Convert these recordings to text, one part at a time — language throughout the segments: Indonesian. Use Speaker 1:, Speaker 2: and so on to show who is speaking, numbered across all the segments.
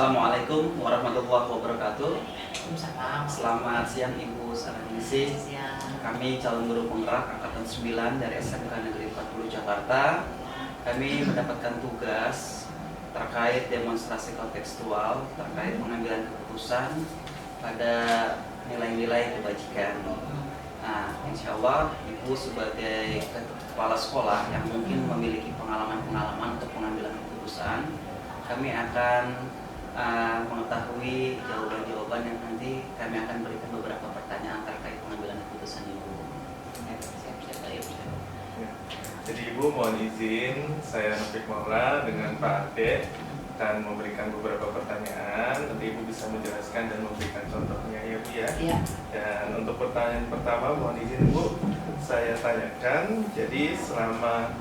Speaker 1: Assalamualaikum warahmatullahi wabarakatuh.
Speaker 2: Waalaikumsalam.
Speaker 1: Selamat siang Ibu Saragisi. Kami calon guru penggerak angkatan 9 dari SMK Negeri 40 Jakarta. Kami mendapatkan tugas terkait demonstrasi kontekstual terkait pengambilan keputusan pada nilai-nilai kebajikan. Nah, insya Allah Ibu sebagai kepala sekolah yang mungkin memiliki pengalaman-pengalaman untuk pengambilan keputusan, kami akan mengetahui jawaban-jawaban yang nanti kami akan berikan beberapa pertanyaan terkait pengambilan keputusan Ibu.
Speaker 3: Jadi Ibu mohon izin saya Nufik Maula dengan Pak Ade akan memberikan beberapa pertanyaan. Nanti Ibu bisa menjelaskan dan memberikan contohnya ya Bu ya.
Speaker 2: Iya.
Speaker 3: Dan untuk pertanyaan pertama mohon izin Bu saya tanyakan. Jadi selama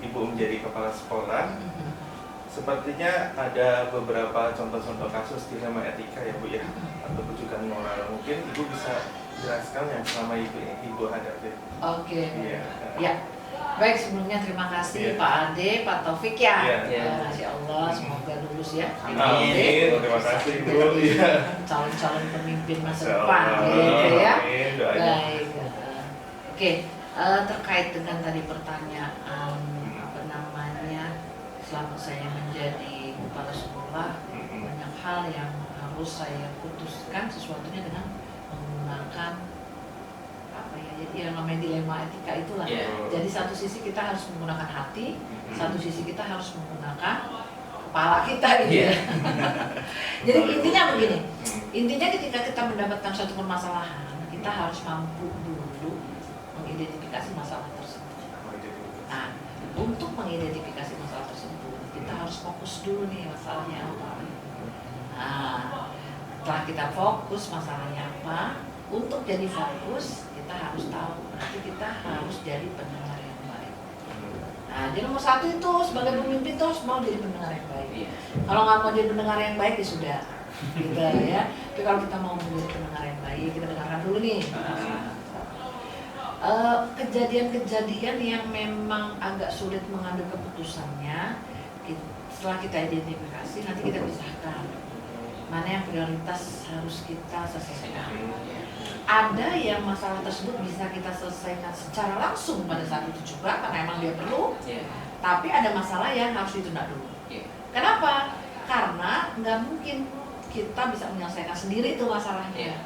Speaker 3: Ibu menjadi kepala sekolah, sepertinya ada beberapa contoh-contoh kasus dilema etika ya Bu ya, atau rujukan moral. Mungkin Ibu bisa jelaskan yang selama Ibu hadapi.
Speaker 2: Oke.
Speaker 3: Iya.
Speaker 2: Ya. Baik, sebelumnya terima kasih
Speaker 3: Iya.
Speaker 2: Pak Ade, Pak Taufik ya.
Speaker 3: Iya.
Speaker 2: Masya Allah, semoga lulus ya.
Speaker 3: Amin. Terima kasih Bu. Iya.
Speaker 2: Calon-calon pemimpin masa
Speaker 3: Insya
Speaker 2: depan
Speaker 3: Allah.
Speaker 2: gitu ya.
Speaker 3: Amin. Doanya.
Speaker 2: Baik. Oke, terkait dengan tadi pertanyaan apa namanya, selama saya menjadi kepala sekolah, banyak hal yang harus saya putuskan sesuatunya dengan menggunakan apa ya, jadi yang namanya dilema etika itulah. Jadi satu sisi kita harus menggunakan hati, satu sisi kita harus menggunakan kepala kita gitu ya. Jadi intinya begini, intinya ketika kita mendapatkan suatu permasalahan, kita harus mampu dulu mengidentifikasi masalah tersebut. Nah, untuk mengidentifikasi masalah tersebut, kita harus fokus dulu nih masalahnya apa. Nah, setelah kita fokus masalahnya apa, untuk jadi fokus kita harus tahu, berarti kita harus jadi pendengar yang baik. Nah, jadi nomor satu itu sebagai pemimpin itu harus mau jadi pendengar yang baik. Kalau nggak mau jadi pendengar yang baik ya sudah, gitu ya. Tapi kalau kita mau menjadi pendengar yang baik, kita dengarkan dulu nih. Kejadian-kejadian yang memang agak sulit mengambil keputusannya, setelah kita identifikasi nanti kita pisahkan mana yang prioritas harus kita selesaikan. Ada yang masalah tersebut bisa kita selesaikan secara langsung pada saat itu juga karena emang dia perlu, tapi ada masalah yang harus ditunda dulu. Kenapa? Karena nggak mungkin kita bisa menyelesaikan sendiri itu masalahnya.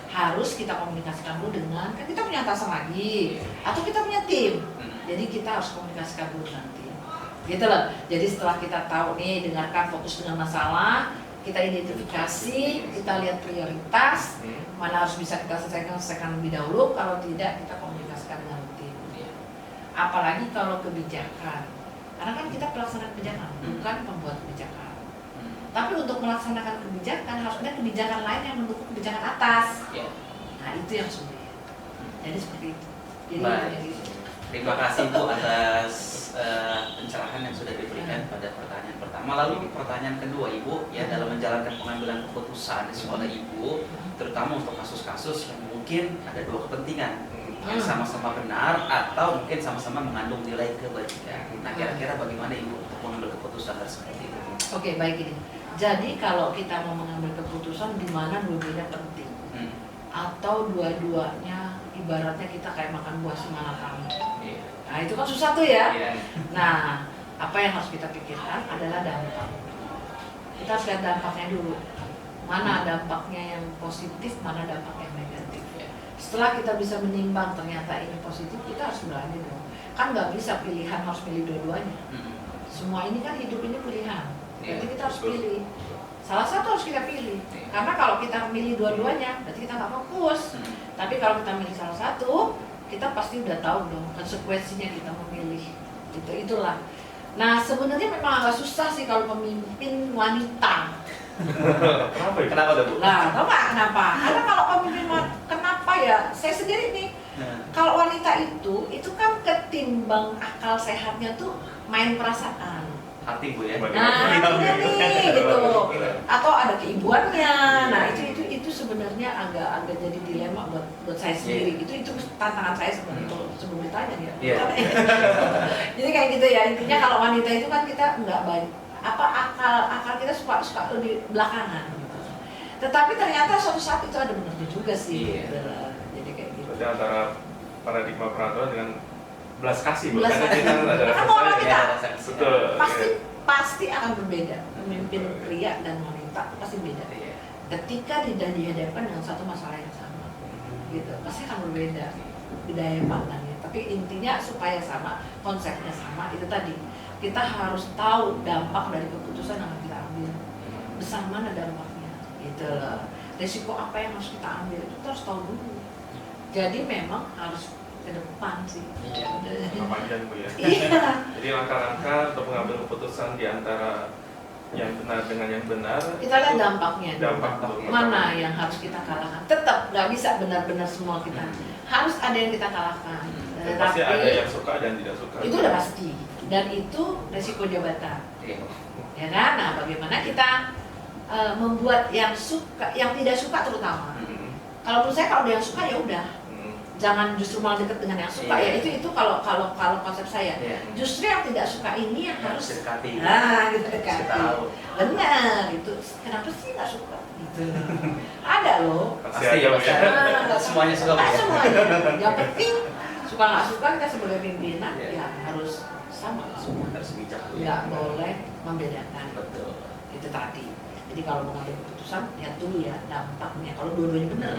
Speaker 2: Harus kita komunikasikan dulu dengan, kan kita punya atasan lagi atau kita punya tim, jadi kita harus komunikasikan dulu dengan tim gitu loh. Jadi setelah kita tahu nih, dengarkan, fokus dengan masalah, kita identifikasi, kita lihat prioritas mana harus bisa kita selesaikan lebih dahulu. Kalau tidak, kita komunikasikan dengan tim. Apalagi kalau kebijakan, karena kan kita pelaksana kebijakan, bukan pembuat kebijakan. Tapi untuk melaksanakan kebijakan harus ada kebijakan lain yang mendukung kebijakan atas. Nah, itu yang sulit. Jadi seperti itu. Jadi gitu.
Speaker 1: Terima kasih Bu atas pencerahan yang sudah diberikan pada pertanyaan pertama. Lalu pertanyaan kedua Ibu, ya dalam menjalankan pengambilan keputusan di sekolah Ibu, terutama untuk kasus-kasus yang mungkin ada dua kepentingan yang sama-sama benar atau mungkin sama-sama mengandung nilai kebajikan. Nah, kira-kira bagaimana Ibu untuk mengambil keputusan seperti itu?
Speaker 2: Oke, baik ini. Jadi kalau kita mau mengambil keputusan di mana dua-duanya penting, atau dua-duanya ibaratnya kita kayak makan buah semalakama. Nah, itu kan susah tuh ya. Nah, apa yang harus kita pikirkan adalah dampak. Kita harus lihat dampaknya dulu. Mana dampaknya yang positif, mana dampak yang negatif. Setelah kita bisa menimbang ternyata ini positif, kita harus berani dong. Kan nggak bisa pilihan harus pilih dua-duanya. Semua ini kan hidup ini pilihan. Berarti kita harus pilih. Salah satu harus kita pilih. Karena kalau kita milih dua-duanya, berarti kita nggak fokus. Tapi kalau kita milih salah satu, kita pasti udah tahu dong konsekuensinya kita memilih. Itulah. Nah, sebenarnya memang agak susah sih kalau pemimpin wanita.
Speaker 3: Kenapa Bu?
Speaker 2: Nah, tahu nggak kenapa? Karena kalau pemimpin wanita, kenapa ya? Saya sendiri nih, kalau wanita itu kan ketimbang akal sehatnya tuh main perasaan.
Speaker 1: Hati Bu ya.
Speaker 2: Nah, hatinya nih gitu. Atau ada keibuannya. Nah, itu sebenarnya agak jadi dilema buat saya sendiri. Itu tantangan saya sebenarnya sebelum ditanya ya. Jadi kayak gitu ya. Intinya kalau wanita itu kan kita nggak banyak akal kita suka lebih belakangan gitu. Tetapi ternyata suatu saat itu ada benernya juga sih.
Speaker 1: Iya.
Speaker 2: Gitu. Jadi kayak gitu.
Speaker 3: Berarti antara paradigma peraturan dengan belas kasih,
Speaker 2: Belas
Speaker 3: karena
Speaker 2: kasih.
Speaker 3: kita ada
Speaker 2: Kan
Speaker 3: rasa
Speaker 2: orang
Speaker 3: sayang.
Speaker 2: kita
Speaker 3: Betul.
Speaker 2: pasti akan berbeda. Pemimpin pria dan wanita pasti beda.
Speaker 1: Iya.
Speaker 2: Ketika tidak dihadapkan dengan satu masalah yang sama, gitu, pasti akan berbeda budaya pandangnya. Tapi intinya supaya sama, konsepnya sama, itu tadi kita harus tahu dampak dari keputusan yang akan kita ambil, besar mana dampaknya, gitu loh. Resiko apa yang harus kita ambil itu kita harus tahu dulu. Jadi memang harus ke depan sih.
Speaker 1: Iya.
Speaker 3: Jangka panjang Bu ya.
Speaker 2: Iya.
Speaker 3: Jadi langkah-langkah untuk mengambil keputusan di antara yang benar dengan yang benar.
Speaker 2: Kita lihat dampaknya.
Speaker 3: Dampak
Speaker 2: Mana yang harus kita kalahkan? Tetap nggak bisa benar-benar semua kita. Harus ada yang kita kalahkan.
Speaker 3: Dan pasti ada yang suka dan tidak suka.
Speaker 2: Itu udah pasti. Dan itu resiko jabatan.
Speaker 1: Iya.
Speaker 2: Ya kan? Nah, bagaimana kita membuat yang suka, yang tidak suka terutama. Kalau menurut saya kalau ada yang suka ya udah. Jangan justru malah deket dengan yang suka
Speaker 1: Iya.
Speaker 2: ya. Itu kalau konsep saya.
Speaker 1: Iya.
Speaker 2: Justru yang tidak suka ini yang harus
Speaker 1: dekati.
Speaker 2: nah gitu
Speaker 1: Kita
Speaker 2: dekati.
Speaker 1: tahu.
Speaker 2: Benar itu. Kenapa sih nggak suka? Gitu. Ada loh.
Speaker 3: Pasti ada Bu ya.
Speaker 2: Nah,
Speaker 1: Semuanya suka Bu
Speaker 2: Nah,
Speaker 1: ya.
Speaker 2: semuanya. Yang penting suka nggak suka kita sebagai pimpinan
Speaker 1: Iya.
Speaker 2: ya harus sama semua.
Speaker 1: Harus bijak Bu ya.
Speaker 2: Nggak boleh membedakan.
Speaker 1: Betul.
Speaker 2: Itu tadi. Jadi kalau mau ngambil keputusan lihat dulu ya dampaknya. Kalau dua-duanya benar.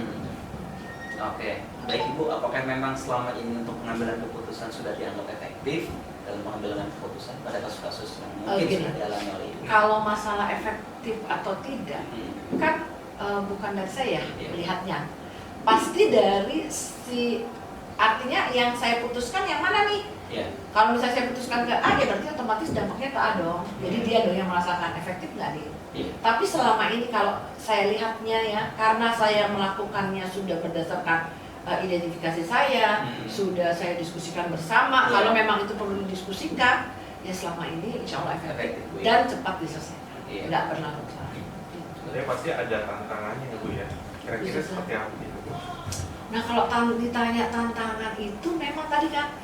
Speaker 1: Oke, baik Ibu, apakah memang selama ini untuk pengambilan keputusan sudah dianggap efektif dalam pengambilan keputusan pada kasus-kasus yang mungkin
Speaker 2: Gini.
Speaker 1: sudah dialami oleh Ibu?
Speaker 2: Kalau masalah efektif atau tidak kan bukan dari saya
Speaker 1: Iya.
Speaker 2: melihatnya. Pasti dari si artinya yang saya putuskan yang mana nih?
Speaker 1: Iya.
Speaker 2: Kalau misalnya saya putuskan ke A ya berarti otomatis dampaknya ke A dong. Jadi dia dong yang merasakan efektif nggak nih?
Speaker 1: Iya.
Speaker 2: Tapi selama ini kalau saya lihatnya ya, karena saya melakukannya sudah berdasarkan identifikasi saya, sudah saya diskusikan bersama.
Speaker 1: Iya.
Speaker 2: Kalau memang itu perlu didiskusikan, ya selama ini insya Allah efektif
Speaker 1: Bu, ya.
Speaker 2: dan cepat diselesaikan,
Speaker 1: Iya.
Speaker 2: nggak berlarut-larut.
Speaker 3: Sebenarnya pasti ada tantangannya Bu ya. Kira-kira
Speaker 2: Bisa.
Speaker 3: seperti apa gitu Bu?
Speaker 2: Nah kalau ditanya tantangan itu memang tadi kan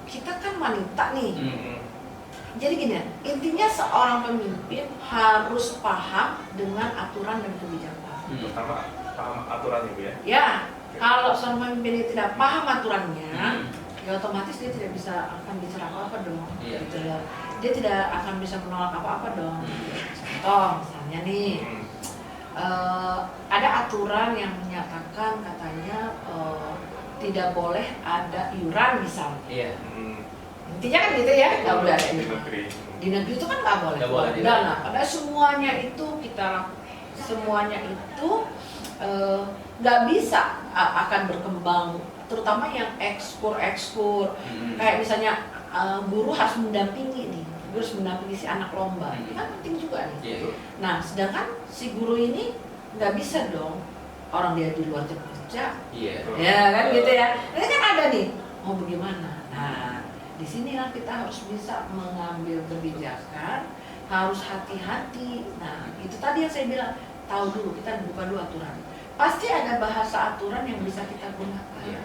Speaker 2: kita kan wanita nih. Jadi gini, intinya seorang pemimpin harus paham dengan aturan dan kebijakan.
Speaker 3: Pertama paham aturan Bu ya.
Speaker 2: Ya, kalau seorang pemimpin itu tidak paham aturannya, ya otomatis dia tidak bisa akan bicara apa-apa dong.
Speaker 1: Iya.
Speaker 2: Gitu ya. Dia tidak akan bisa menolak apa-apa dong. Contoh, misalnya nih, ada aturan yang menyatakan katanya tidak boleh ada iuran misalnya.
Speaker 1: Iya.
Speaker 2: Intinya kan gitu ya, nggak boleh ada
Speaker 3: Di
Speaker 2: iuran.
Speaker 3: negeri.
Speaker 2: Di negeri itu kan nggak boleh
Speaker 1: Nggak boleh,
Speaker 2: keluar dana. Padahal semuanya itu nggak bisa akan berkembang, terutama yang ekspor. Kayak misalnya guru harus mendampingi nih, guru harus mendampingi si anak lomba, ini kan penting juga nih.
Speaker 1: Iya.
Speaker 2: Nah, sedangkan si guru ini nggak bisa dong, orang dia di luar jam kerja,
Speaker 1: Iya.
Speaker 2: ya kan gitu ya. Ini kan ada nih, mau bagaimana? Nah, di sinilah kita harus bisa mengambil kebijakan, harus hati-hati. Nah, itu tadi yang saya bilang, tahu dulu, kita buka dulu aturan. Pasti ada bahasa aturan yang bisa kita gunakan.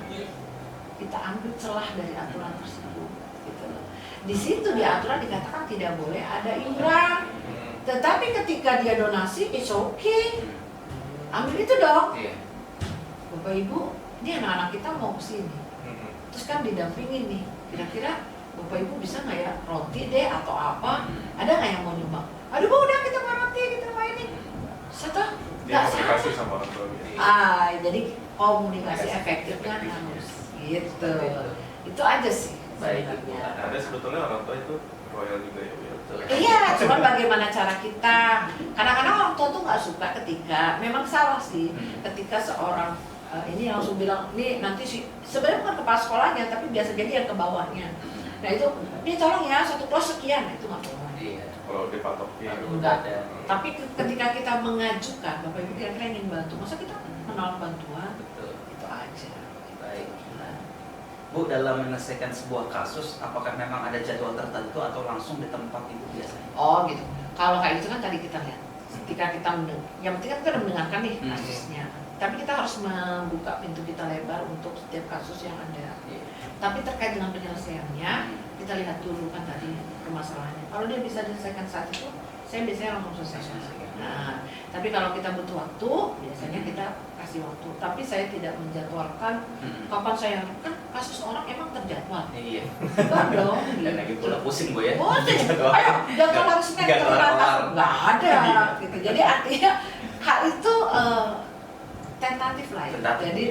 Speaker 2: Kita ambil celah dari aturan tersebut. Gitu loh. Di situ di aturan dikatakan tidak boleh ada iuran. Tetapi ketika dia donasi, it's okay. Ambil itu dong.
Speaker 1: Iya.
Speaker 2: Bapak Ibu, ini anak-anak kita mau kesini. Terus kan didampingin nih, kira-kira Bapak Ibu bisa nggak ya roti deh atau apa? Ada nggak yang mau nyumbang? Aduh Bu, udah kita mau roti, kita mau ini. Setelah
Speaker 3: Dia
Speaker 2: nggak
Speaker 3: komunikasi
Speaker 2: salah.
Speaker 3: sama orang tua Bu.
Speaker 2: Jadi komunikasi efektifnya harus gitu. Itu aja sih.
Speaker 1: Baik,
Speaker 2: sebenarnya.
Speaker 1: Ibu.
Speaker 3: Ada sebetulnya orang tua itu royal juga ya Bu ya.
Speaker 2: Iya, cuman bagaimana cara kita. Kadang-kadang orang tua tuh nggak suka ketika, memang salah sih, ketika seorang ini langsung bilang, ini nanti sih sebenarnya bukan kepala sekolahnya, tapi biasa jadi yang ke bawahnya. Nah itu, ini tolong ya satu kelas sekian, nah, itu nggak boleh.
Speaker 1: Iya.
Speaker 3: Kalau dipatokin.
Speaker 2: Enggak.
Speaker 1: Ada.
Speaker 2: Tapi ketika kita mengajukan, Bapak Ibu kira-kira ingin bantu, masa kita menolak bantuan?
Speaker 1: Betul.
Speaker 2: Itu aja.
Speaker 1: Baik. Bu, dalam menyelesaikan sebuah kasus, apakah memang ada jadwal tertentu atau langsung di tempat Ibu biasanya?
Speaker 2: Oh gitu. Kalau kayak itu kan tadi kita lihat, ketika kita yang penting kan kita udah mendengarkan nih kasusnya. Tapi kita harus membuka pintu kita lebar untuk setiap kasus yang ada.
Speaker 1: Iya.
Speaker 2: Tapi terkait dengan penyelesaiannya, kita lihat dulu kan tadi permasalahannya. Kalau dia bisa diselesaikan saat itu, saya biasanya langsung selesaikan. Nah, tapi kalau kita butuh waktu, biasanya kita kasih waktu. Tapi saya tidak menjadwalkan kapan saya, kan kasus orang emang terjadwal.
Speaker 1: Iya.
Speaker 2: Enggak dong.
Speaker 1: Dan lagi pula pusing Bu ya.
Speaker 2: Pusing. Ayo, jadwal harus terbatas. Nggak ada. Gitu. Jadi artinya hal itu tentatif lah ya. Jadi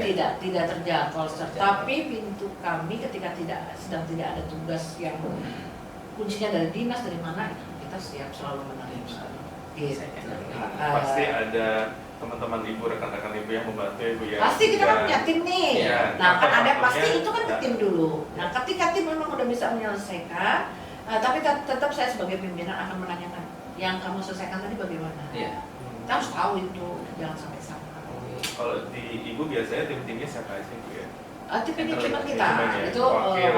Speaker 2: tidak terjadwal. Tapi pintu kami ketika sedang tidak ada tugas yang kuncinya dari dinas dari mana, kita siap selalu menerima. Gitu.
Speaker 3: Pasti ada teman-teman ibu, rekan-rekan ibu yang membantu ibu ya.
Speaker 2: Pasti kita kan punya tim nih.
Speaker 3: Ya,
Speaker 2: Nah kan ada
Speaker 3: faktornya,
Speaker 2: pasti itu kan ke tim dulu. Nah ketika tim memang udah bisa menyelesaikan, tapi tetap saya sebagai pimpinan akan menanyakan yang kamu selesaikan tadi bagaimana.
Speaker 1: Iya.
Speaker 2: Kita harus tahu itu, jangan sampai salah.
Speaker 3: Kalau di ibu biasanya tim-timnya siapa aja Bu ya?
Speaker 2: Tim ini cuma kita,
Speaker 3: Manajemen ya?
Speaker 2: itu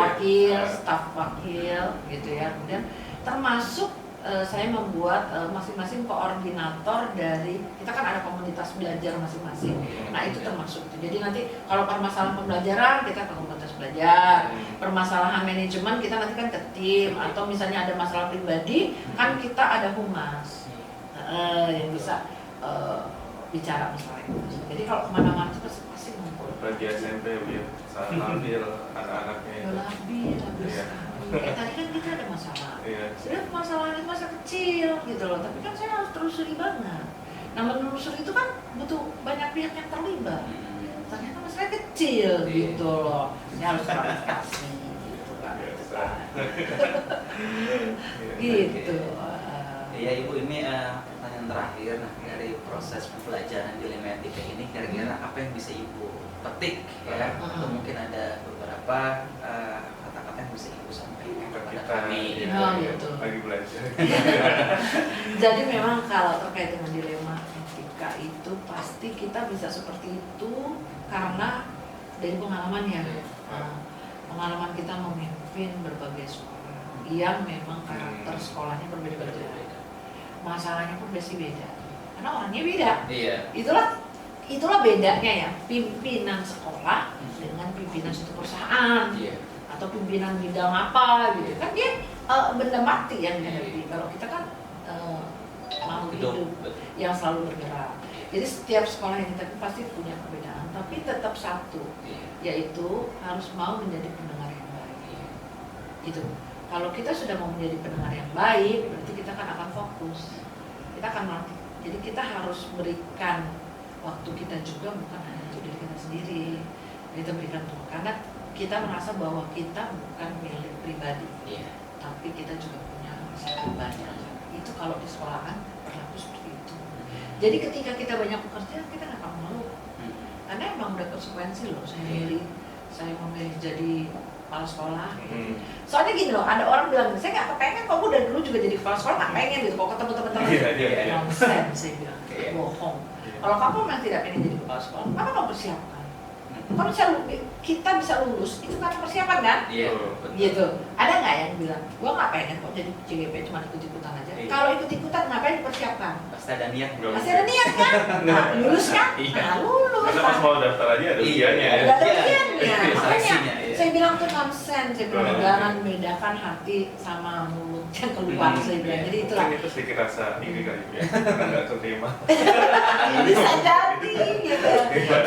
Speaker 2: wakil, staf wakil gitu ya. Kemudian termasuk saya membuat masing-masing koordinator dari, kita kan ada komunitas belajar masing-masing. Nah itu termasuk itu. Jadi nanti kalau permasalahan pembelajaran kita ke komunitas belajar, permasalahan manajemen kita nanti kan ke tim, atau misalnya ada masalah pribadi kan kita ada humas yang bisa bicara masalah itu. Jadi kalau kemana-mana itu pasti ngumpul.
Speaker 3: Bagi SMP Bu ya, saat ambil anak-anaknya itu.
Speaker 2: Labil sekali. Kayak tadi kan kita ada masalah.
Speaker 3: Iya.
Speaker 2: Sebenarnya masalahnya masa kecil gitu loh, tapi kan saya harus telusuri banget. Nah menelusuri itu kan butuh banyak pihak yang terlibat. Ternyata masalah kecil gitu loh. Saya harus klarifikasi gitu kan. Gitu.
Speaker 1: Iya Ibu, ini pertanyaan terakhir. Nah, dari proses pembelajaran dilematika ini kira-kira apa yang bisa Ibu petik ya? Atau mungkin ada beberapa kata-kata yang bisa Ibu sampaikan kepada kami
Speaker 2: gitu.
Speaker 3: Lagi belajar.
Speaker 2: Jadi memang kalau terkait dengan dilema etika itu pasti kita bisa seperti itu karena dari pengalaman ya. Pengalaman kita memimpin berbagai sekolah yang memang karakter sekolahnya berbeda-beda. Masalahnya pun pasti beda. Karena orangnya beda.
Speaker 1: Iya.
Speaker 2: Itulah bedanya ya, pimpinan sekolah dengan pimpinan suatu perusahaan.
Speaker 1: Iya.
Speaker 2: Atau pimpinan bidang apa gitu kan, dia benda mati yang dihadapi. Kalau kita kan makhluk hidup yang selalu bergerak. Jadi setiap sekolah yang kita pasti punya perbedaan, tapi tetap satu, yaitu harus mau menjadi pendengar yang baik. Gitu. Kalau kita sudah mau menjadi pendengar yang baik, berarti kita kan akan fokus, kita akan melatih. Jadi kita harus berikan waktu kita juga, bukan hanya untuk diri kita sendiri, kita berikan Tuhan. Karena kita merasa bahwa kita bukan milik pribadi, tapi kita juga punya masa pribadi. Itu kalau di sekolahan berlaku seperti itu. Jadi ketika kita banyak bekerja, kita nggak akan malu. Karena emang udah konsekuensi loh. Saya memilih jadi kepala sekolah. Soalnya gini loh, ada orang bilang, saya nggak kepengen kok, gue dari dulu juga jadi kepala sekolah, nggak pengen gitu. Kok ketemu teman-teman, nonsense saya bilang, bohong. Kalau kamu memang tidak pengen jadi kepala sekolah, apa kamu persiapkan? Kalau kita bisa lulus, itu karena persiapan kan?
Speaker 1: Iya.
Speaker 2: Gitu. Ada nggak yang bilang, gua nggak pengen kok jadi CGP, cuma ikut-ikutan aja. Kalau ikut-ikutan ngapain dipersiapkan?
Speaker 1: Pasti ada niat.
Speaker 2: Pasti ada niat kan? Nah, lulus kan? Nah, lulus.
Speaker 3: Karena pas mau daftar aja ada ujiannya ya.
Speaker 2: Ada ujiannya.
Speaker 1: Seleksinya.
Speaker 2: Saya bilang tuh nonsen, saya bilang jangan membedakan hati sama mulut yang keluar, saya bilang. Jadi itulah.
Speaker 3: Kan itu sedikit rasa iri kali ya, karena nggak keterima.
Speaker 2: Bisa jadi gitu.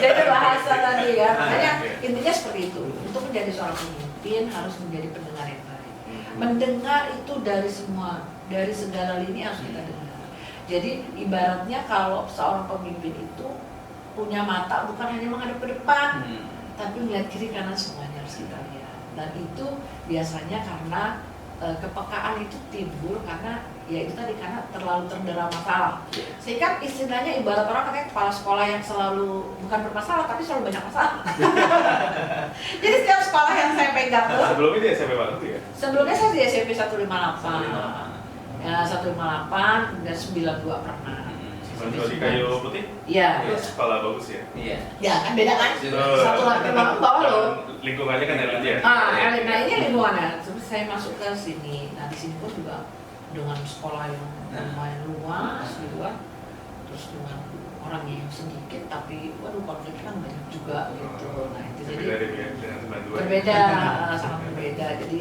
Speaker 2: Jadi bahasa tadi ya. Makanya intinya seperti itu. Untuk menjadi seorang pemimpin harus menjadi pendengar yang baik. Mendengar itu dari semua, dari segala lini harus kita dengar. Jadi ibaratnya kalau seorang pemimpin itu punya mata bukan hanya menghadap ke depan, tapi melihat kiri kanan semuanya harus kita lihat. Dan itu biasanya karena kepekaan itu timbul karena ya itu tadi, karena terlalu terdera masalah. Sehingga istilahnya ibarat orang katanya kepala sekolah yang selalu bukan bermasalah tapi selalu banyak masalah. Jadi setiap sekolah yang saya pegang tuh,
Speaker 3: Sebelumnya di SMP mana tuh ya?
Speaker 2: sebelumnya saya di SMP 158. Ya 158 dan 92 pernah.
Speaker 3: Di Kayu Putih?
Speaker 2: Iya.
Speaker 3: Terus sekolah bagus ya?
Speaker 1: Iya.
Speaker 2: Ya kan beda kan? Satu lantai bawah loh.
Speaker 3: Lingkungannya kan elit ya?
Speaker 2: Elit. Nah ini lingkungannya. Terus saya masuk ke sini. Nah di sini pun juga dengan sekolah yang lumayan luas juga. Terus dengan orang yang sedikit tapi waduh konfliknya kan banyak juga gitu. Nah itu jadi
Speaker 3: Berbeda dengan 92.
Speaker 2: berbeda, sangat berbeda. Jadi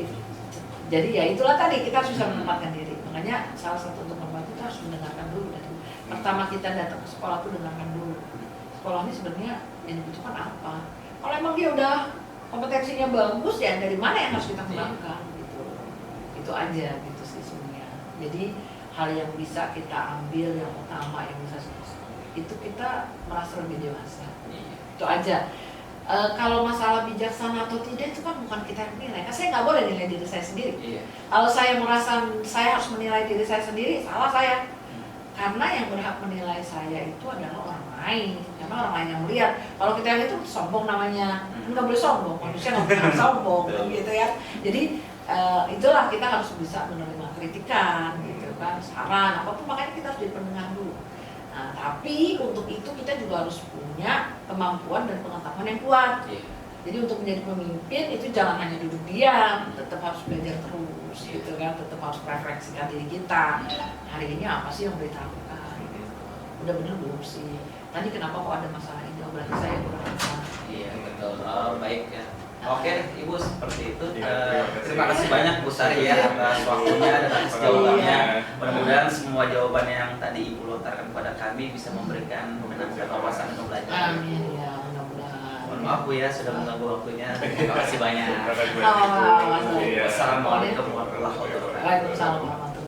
Speaker 2: Jadi ya itulah tadi, kita harus bisa menempatkan diri. Makanya salah satu untuk membantu kita harus mendengarkan dulu. Dari pertama kita datang ke sekolah tuh dengarkan dulu. Sekolah ini sebenarnya yang dibutuhkan apa? Kalau emang dia udah kompetensinya bagus, ya dari mana yang harus kita kembangkan gitu. Itu aja gitu sih sebenarnya. Jadi hal yang bisa kita ambil yang utama yang bisa itu kita merasa lebih dewasa. Itu aja. Kalau masalah bijaksana atau tidak itu kan bukan kita yang menilai. Kan saya nggak boleh nilai diri saya sendiri. Kalau saya merasa saya harus menilai diri saya sendiri, salah saya. Karena yang berhak menilai saya itu adalah orang lain. Karena orang lain yang melihat. Kalau kita itu sombong namanya, nggak boleh sombong. Manusia nggak boleh sombong, gitu ya. Jadi itulah kita harus bisa menerima kritikan, gitu kan, saran, apapun. Makanya kita harus jadi pendengar dulu. Nah, tapi untuk itu kita juga harus punya kemampuan dan pengetahuan yang kuat. Jadi untuk menjadi pemimpin itu jangan hanya duduk diam, tetap harus belajar terus, gitu kan, tetap harus refleksikan diri kita. Hari ini apa sih yang boleh dilakukan? Udah bener belum sih? Tadi kenapa kok ada masalah ini? Oh, berarti saya kurang apa?
Speaker 1: Iya betul. Oh, baik ya. Oke, Ibu seperti itu.
Speaker 3: Iya,
Speaker 1: Terima kasih banyak Bu Sari ya atas waktunya dan atas jawabannya. Mudah-mudahan semua jawaban yang tadi Ibu lontarkan kepada kami bisa memberikan menambah wawasan dan pembelajaran.
Speaker 2: Amin ya, mudah-mudahan.
Speaker 1: Mohon maaf Bu ya sudah mengganggu waktunya. Terima kasih banyak.
Speaker 3: Terima kasih banyak.
Speaker 2: Sama-sama.
Speaker 3: Iya.
Speaker 1: Wassalamualaikum warahmatullahi wabarakatuh.
Speaker 2: Waalaikumsalam warahmatullahi wabarakatuh.